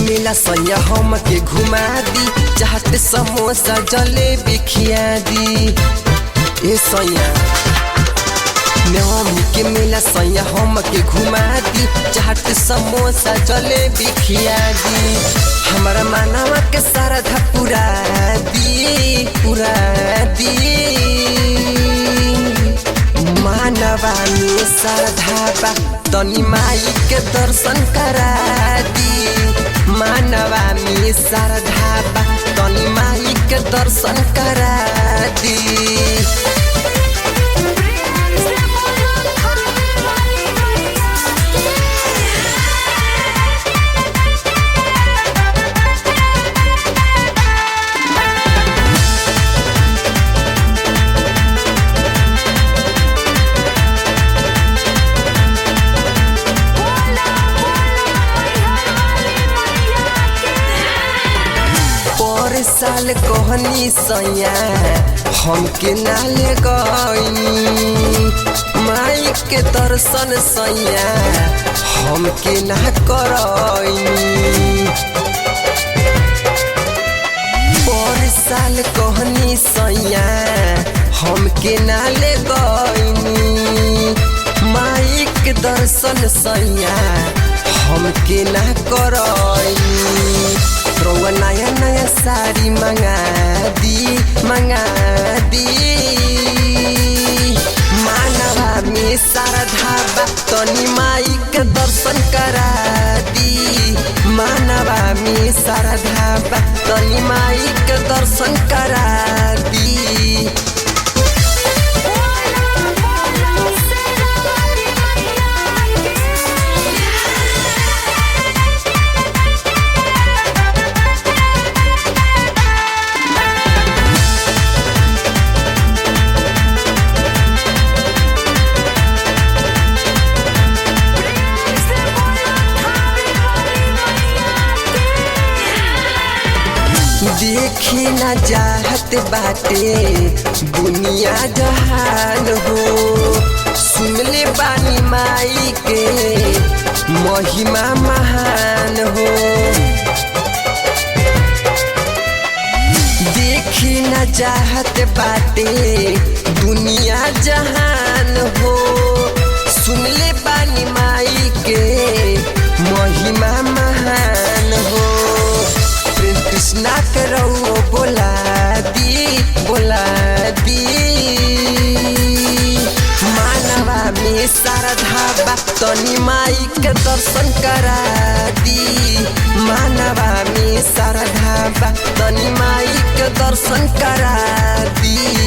मेला सैया हम के घुमा दी, चाट समोसा जलेबी खिया दी। ए सैया नवमी के मेला सैया हम के घुमा दी, चाट समोसा जलेबी खिया दी। हमारा मानवा के श्रद्धा पूरा दी, पूरा दी। मानवा में श्रद्धा बा तनी माई के दर्शन करा दी। मानवा में श्रद्धा बा तनी माई के दर्शन करा दी। साल कहनी सैया हमके नाले गई, माई के दर्शन सैया हमके ना करई। पर साल कहनी सैया हमके नाले गई, माई के दर्शन सैया हमके ना करई। रउआ नया नया साड़ी मंगा दी, मंगा दी। मानवा में श्रद्धा बा तनी माई के दर्शन करा दी। मानवा में श्रद्धा बा तनी माई के दर्शन करा दी। देखी न चाहत बाटे दुनिया जहान हो, सुनले बानी माई के महिमा महान हो। देखी न चाहत बाटे दुनिया जहान हो, सुनले बानी माई के महिमा महान हो। कृष्णा करो बोला दी, बोला दी। मानवा में श्रद्धा बा तनी माई के दर्शन करा दी। मानवा में श्रद्धा बा तनी माई के दर्शन करा दी।